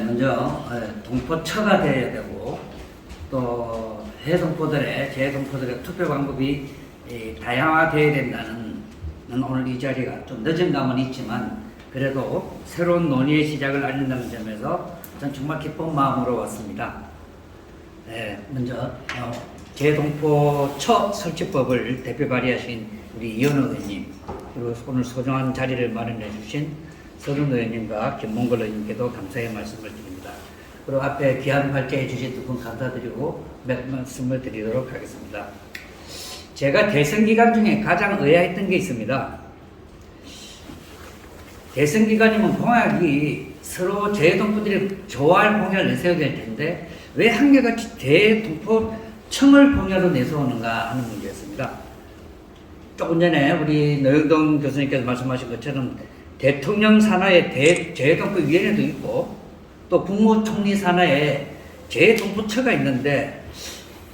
먼저 동포처가 되어야 되고 또 해동포들의 재동포들의 투표 방법이 다양화되어야 된다는 오늘 이 자리가 좀 늦은 감은 있지만 그래도 새로운 논의의 시작을 알린다는 점에서 전 정말 기쁜 마음으로 왔습니다. 먼저 재동포처 설치법을 대표 발의하신 우리 이현우 의원님, 그리고 오늘 소중한 자리를 마련해 주신 서른 의원님과 김몽걸 의원님께도 감사의 말씀을 드립니다. 그리고 앞에 귀한 발제해 주신 두 분 감사드리고 몇 말씀을 드리도록 하겠습니다. 제가 대선 기간 중에 가장 의아했던 게 있습니다. 대선 기간이면 공약이 서로 재동포들이 좋아할 공약을 내세워야 될 텐데 왜 한결같이 대동포청을 공약으로 내세우는가 하는 문제였습니다. 조금 전에 우리 노영동 교수님께서 말씀하신 것처럼 대통령 산하에 재동포위원회도 있고 또 국무총리 산하에 재동포처가 있는데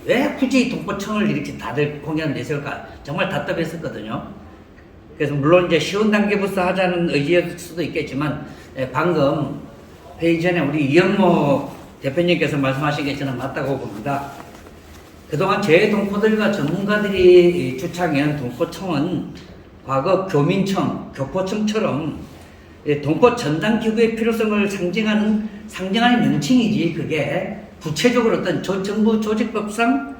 왜 굳이 동포청을 이렇게 다들 공약 내세울까 정말 답답했었거든요. 그래서 물론 이제 쉬운 단계부터 하자는 의지일 수도 있겠지만 방금 회의 전에 우리 이영모 대표님께서 말씀하신 게 저는 맞다고 봅니다. 그동안 재동포들과 전문가들이 주창한 동포청은 과거 교민청, 교포청처럼 동포 전당기구의 필요성을 상징하는 명칭이지 그게 구체적으로 어떤 정부 조직법상의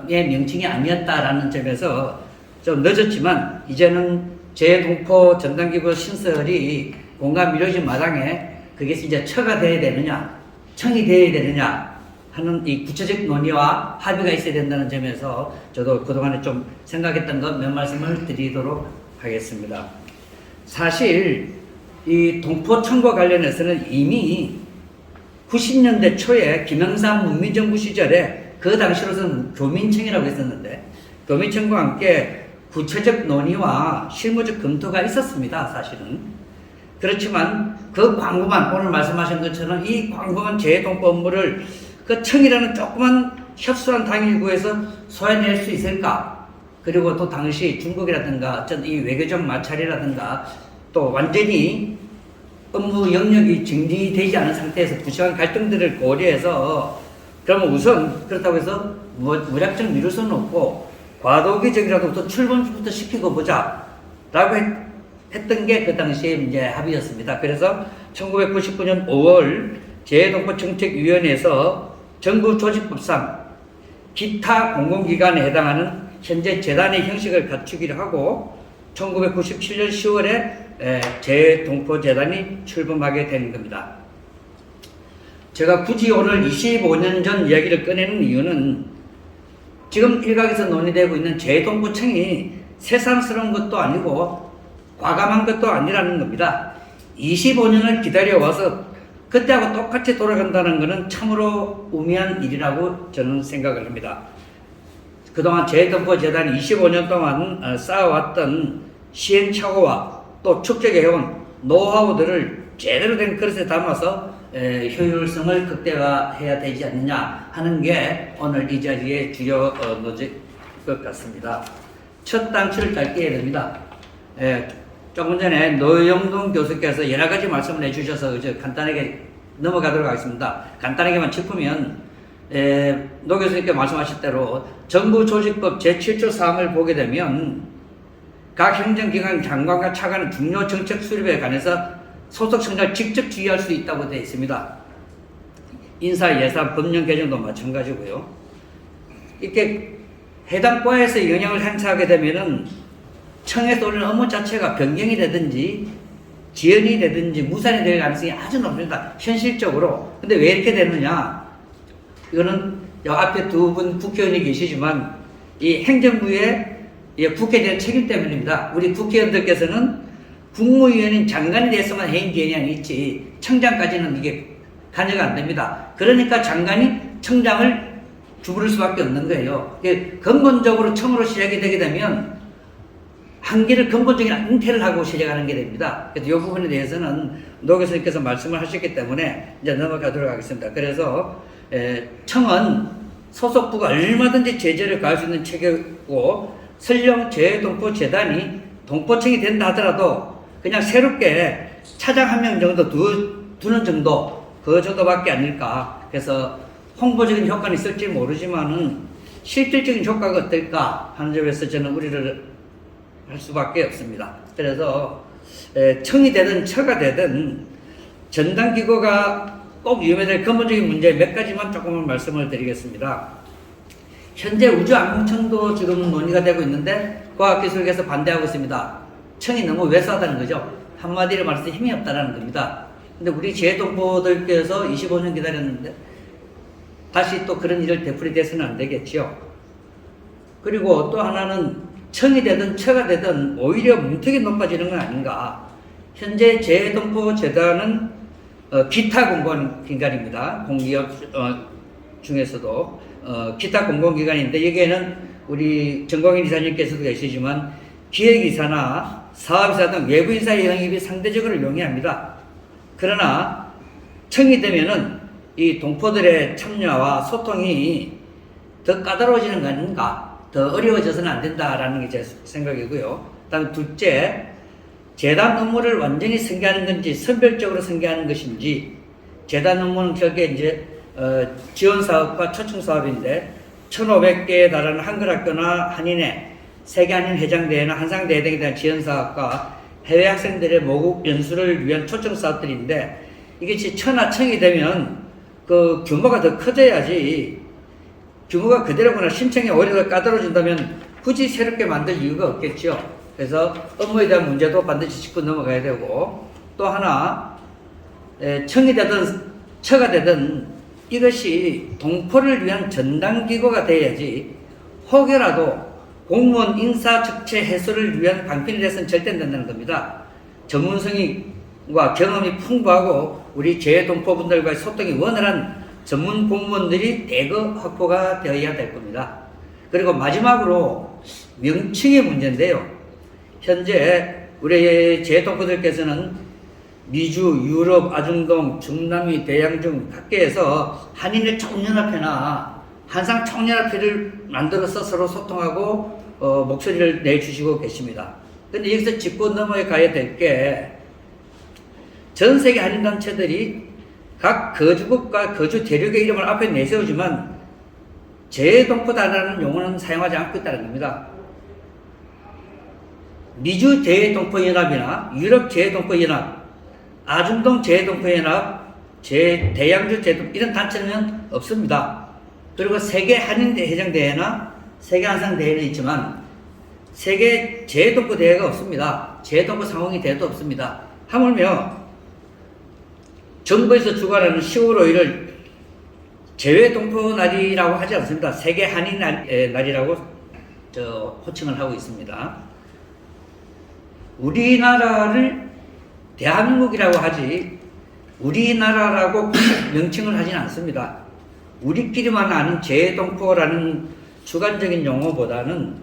명칭이 아니었다라는 점에서 좀 늦었지만 이제는 재동포 전당기구 신설이 공감 이루어진 마당에 그게 이제 처가 돼야 되느냐, 청이 돼야 되느냐 하는 이 구체적 논의와 합의가 있어야 된다는 점에서 저도 그동안에 좀 생각했던 것 몇 말씀을 드리도록 하겠습니다. 사실 이 동포청과 관련해서는 이미 90년대 초에 김영삼 문민정부 시절에 그 당시로서는 교민청이라고 했었는데 교민청과 함께 구체적 논의와 실무적 검토가 있었습니다. 사실은. 그렇지만 그 광범한 오늘 말씀하신 것처럼 이 광범한 재동포 업무를 그 청이라는 조그만 협소한 당일구에서 소화해낼 수 있을까? 그리고 또 당시 중국이라든가 어떤 이 외교적 마찰이라든가 또 완전히 업무 영역이 정리되지 않은 상태에서 부실한 갈등들을 고려해서 그러면 우선 그렇다고 해서 무작정 미룰 수는 없고 과도기적이라도 출범부터 시키고 보자 라고 했던 게 그 당시에 이제 합의였습니다. 그래서 1999년 5월 재동포정책위원회에서 정부 조직법상 기타 공공기관에 해당하는 현재 재단의 형식을 갖추기로 하고 1997년 10월에 재동포재단이 출범하게 된 겁니다. 제가 굳이 오늘 25년 전 이야기를 꺼내는 이유는 지금 일각에서 논의되고 있는 재동포청이 새삼스러운 것도 아니고 과감한 것도 아니라는 겁니다. 25년을 기다려와서 그때하고 똑같이 돌아간다는 것은 참으로 우매한 일이라고 저는 생각을 합니다. 그동안 재동포재단이 25년 동안 쌓아왔던 시행착오와 또 축적해온 노하우들을 제대로 된 그릇에 담아서 효율성을 극대화해야 되지 않느냐 하는 게 오늘 이 자리의 주요 논의일 것 같습니다. 첫 단추를 짧게 해야 됩니다. 조금 전에 노영동 교수께서 여러 가지 말씀을 해주셔서 간단하게 넘어가도록 하겠습니다. 간단하게만 짚으면 노 교수님께 말씀하실 대로 정부 조직법 제7조 사항을 보게 되면 각 행정기관 장관과 차관은 중요 정책 수립에 관해서 소속 청장을 직접 지휘할 수 있다고 되어 있습니다. 인사, 예산, 법령 개정도 마찬가지고요. 이렇게 해당 과에서 영향을 행사하게 되면은 청에서 오는 업무 자체가 변경이 되든지 지연이 되든지 무산이 될 가능성이 아주 높습니다. 현실적으로. 근데 왜 이렇게 되느냐? 이거는 앞에 두 분 국회의원이 계시지만 이 행정부의 국회에 대한 책임 때문입니다. 우리 국회의원들께서는 국무위원인 장관에 대해서만 해임 개념이 있지 청장까지는 이게 관여가 안 됩니다. 그러니까 장관이 청장을 주부를 수밖에 없는 거예요. 근본적으로 청으로 시작이 되게 되면 한계를 근본적인 은퇴를 하고 시작하는 게 됩니다. 그래서 이 부분에 대해서는 노 교수님께서 말씀을 하셨기 때문에 이제 넘어가도록 하겠습니다. 그래서 청은 소속부가 얼마든지 제재를 가할 수 있는 체계고 설령 재동포 재단이 동포청이 된다 하더라도 그냥 새롭게 차장 한 명 정도 두는 정도 그 정도밖에 아닐까. 그래서 홍보적인 효과는 있을지 모르지만은 실질적인 효과가 어떨까 하는 점에서 저는 우려를 할 수밖에 없습니다. 그래서 청이 되든 처가 되든 전당기구가 꼭 위험해야 될 근본적인 문제 몇 가지만 조금만 말씀을 드리겠습니다. 현재 우주항공청도 지금 논의가 되고 있는데 과학기술계에서 반대하고 있습니다. 청이 너무 왜소하다는 거죠. 한마디로 말해서 힘이 없다는 겁니다. 근데 우리 재동포들께서 25년 기다렸는데 다시 또 그런 일을 되풀이돼서는 안 되겠죠. 그리고 또 하나는 청이 되든 처가 되든 오히려 문턱이 높아지는 건 아닌가. 현재 재동포재단은 기타 공공기관입니다. 공기업 중에서도 기타 공공기관인데 여기에는 우리 정광인 이사님께서도 계시지만 기획이사나 사업이사 등 외부 인사의 영입이 상대적으로 용이합니다. 그러나 청이 되면은 이 동포들의 참여와 소통이 더 까다로워지는 거 아닌가, 더 어려워져서는 안 된다라는 게 제 생각이고요. 다음 둘째, 재단 업무를 완전히 승계하는 건지 선별적으로 승계하는 것인지. 재단 업무는 결국에 이제 지원 사업과 초청 사업인데 1,500개에 달하는 한글학교나 한인회, 세계 한인 회장대회나 한상대회 등에 대한 지원 사업과 해외 학생들의 모국 연수를 위한 초청 사업들인데 이게 처나 청이 되면 그 규모가 더 커져야지. 규모가 그대로거나 신청이 오히려 더 까다로워진다면 굳이 새롭게 만들 이유가 없겠죠. 그래서 업무에 대한 문제도 반드시 짚고 넘어가야 되고, 또 하나 청이 되든 처가 되든 이것이 동포를 위한 전당기구가 돼야지 혹여라도 공무원 인사 적체 해소를 위한 방편이 돼서는 절대 안 된다는 겁니다. 전문성과 경험이 풍부하고 우리 재동포분들과의 소통이 원활한 전문 공무원들이 대거 확보가 되어야 될 겁니다. 그리고 마지막으로 명칭의 문제인데요. 현재 우리 재동포들께서는 미주, 유럽, 아중동, 중남미, 대양중 각계에서 한인의 총연합회나 한상 총연합회를 만들어서 서로 소통하고 목소리를 내주시고 계십니다. 그런데 여기서 짚고 넘어가야 될 게 전 세계 한인단체들이 각 거주국과 거주 대륙의 이름을 앞에 내세우지만 재동포다라는 용어는 사용하지 않고 있다는 겁니다. 미주 재동포연합이나 유럽 재동포연합, 아중동 재동포연합, 대양주 재동포 이런 단체는 없습니다. 그리고 세계 한인회장대회나 세계 한상대회는 있지만 세계 재동포 대회가 없습니다. 재동포 상호기 대회도 없습니다. 하물며 정부에서 주관하는 10월 5일을 재외동포 날이라고 하지 않습니다. 세계 한인 날이라고 호칭을 하고 있습니다. 우리나라를 대한민국이라고 하지 우리나라라고 명칭을 하진 않습니다. 우리끼리만 아는 재동포라는 주관적인 용어보다는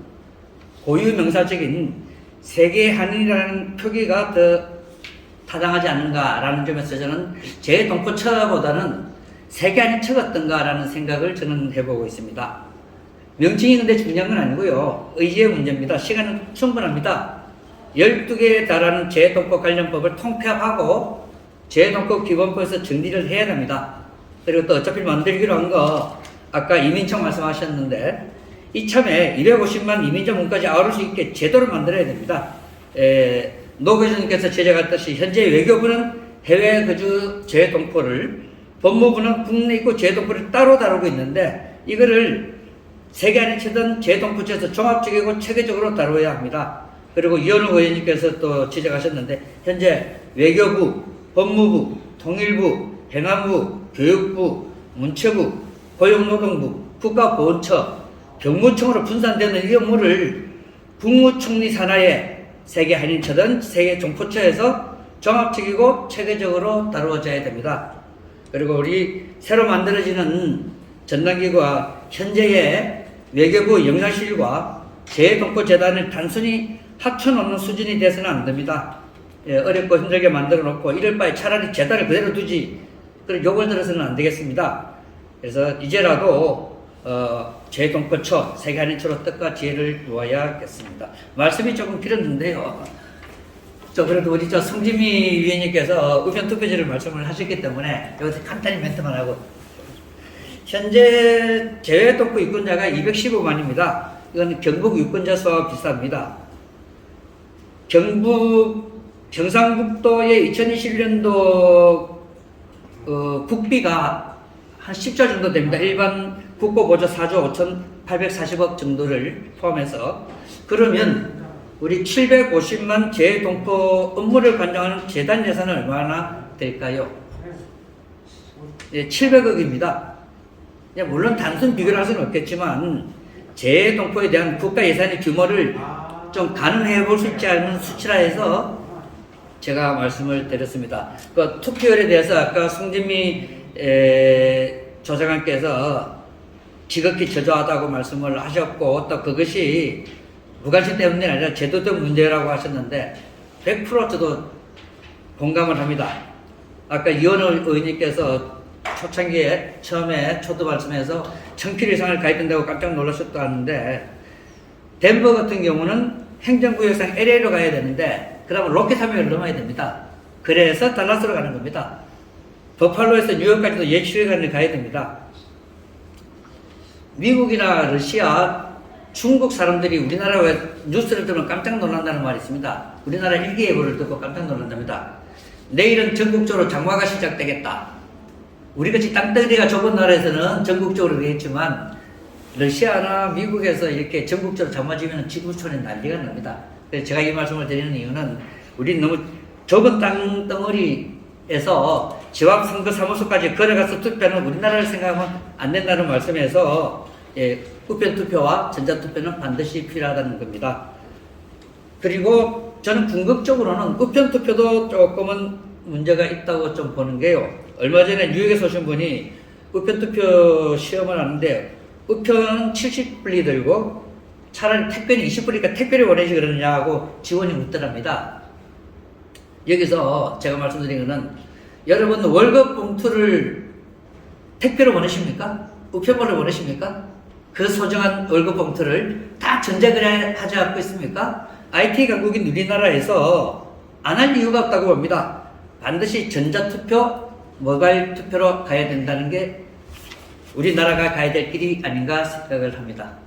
고유명사적인 세계 한인이라는 표기가 더 타당하지 않는가라는 점에서 저는 재동포처보다는 세계 한인 처가 어떤가라는 생각을 저는 해보고 있습니다. 명칭이 근데 중요한 건 아니고요. 의지의 문제입니다. 시간은 충분합니다. 12개에 달하는 재동포 관련법을 통폐합하고 재동포 기본법에서 정리를 해야 됩니다. 그리고 또 어차피 만들기로 한 거 아까 이민청 말씀하셨는데 이참에 250만 이민자 문까지 아우를 수 있게 제도를 만들어야 됩니다. 노 교수님께서 제작했듯이 현재 외교부는 해외 거주 재동포를, 법무부는 국내 있고 재동포를 따로 다루고 있는데 이거를 세계 한인처든 재동포처에서 종합적이고 체계적으로 다루어야 합니다. 그리고 이현우 의원님께서 또 지적하셨는데 현재 외교부, 법무부, 통일부, 행안부, 교육부, 문체부, 고용노동부, 국가보훈처, 경무청으로 분산되는 이 업무를 국무총리 산하에 세계 한인처든 세계 종포처에서 종합적이고 체계적으로 다루어져야 됩니다. 그리고 우리 새로 만들어지는 전당기구와 현재의 외교부 영상실과 재동포재단을 단순히 합쳐놓는 수준이 돼서는 안 됩니다. 어렵고 힘들게 만들어 놓고 이럴 바에 차라리 재단을 그대로 두지 그런 욕을 들어서는 안 되겠습니다. 그래서 이제라도 재동포처, 세계한인처로 뜻과 지혜를 모아야겠습니다. 말씀이 조금 길었는데요. 그래도 우리 성지미 위원님께서 우편 투표지를 말씀을 하셨기 때문에 여기서 간단히 멘트만 하고, 현재 제외 동포 유권자가 215만입니다. 이건 경북 유권자 수와 비슷합니다. 경상북도의 2021년도 국비가 한 10조 정도 됩니다. 일반 국고 보조 4조 5,840억 정도를 포함해서. 그러면 우리 750만 재동포 업무를 관장하는 재단 예산은 얼마나 될까요? 예, 700억입니다. 물론 단순 비교를 할 수는 없겠지만 재동포에 대한 국가 예산의 규모를 좀 가늠해 볼 수 있지 않은 수치라 해서 제가 말씀을 드렸습니다. 그 투표율에 대해서 아까 송진미 조장관께서 지극히 저조하다고 말씀을 하셨고, 또 그것이 무관심 때문이 아니라 제도적 문제라고 하셨는데 100% 저도 공감을 합니다. 아까 이원호 의원님께서 초창기에 처음에 초도 말씀에서 1000km 이상을 가야 된다고 깜짝 놀라셨다 하는데, 덴버 같은 경우는 행정구역상 LA로 가야 되는데 그러면 로켓 함정을 넘어야 됩니다. 그래서 달라스로 가는 겁니다. 버팔로에서 뉴욕까지도 예 7일간을 가야 됩니다. 미국이나 러시아, 중국 사람들이 우리나라 뉴스를 들으면 깜짝 놀란다는 말이 있습니다. 우리나라 일기예보를 듣고 깜짝 놀란답니다. 내일은 전국적으로 장마가 시작되겠다. 우리같이 땅덩어리가 좁은 나라에서는 전국적으로 되겠지만 러시아나 미국에서 이렇게 전국적으로 장마 지면 지구촌에 난리가 납니다. 그래서 제가 이 말씀을 드리는 이유는 우리 너무 좁은 땅덩어리에서 지방선거사무소까지 걸어가서 투표는 우리나라를 생각하면 안 된다는 말씀에서 우편투표와 전자투표는 반드시 필요하다는 겁니다. 그리고 저는 궁극적으로는 우편투표도 조금은 문제가 있다고 좀 보는 게요. 얼마 전에 뉴욕에서 오신 분이 우편투표 시험을 하는데 우편 70불이 들고 차라리 택배는 20불이니까 택배를 원하지 그러느냐고 직원이 묻더랍니다. 여기서 제가 말씀드린 것은 여러분 월급 봉투를 택배로 원하십니까? 우편물을 원하십니까? 그 소중한 월급 봉투를 다 전자거래 하지 않고 있습니까? IT 강국인 우리나라에서 안 할 이유가 없다고 봅니다. 반드시 전자투표, 모바일 투표로 가야 된다는 게 우리나라가 가야 될 길이 아닌가 생각을 합니다.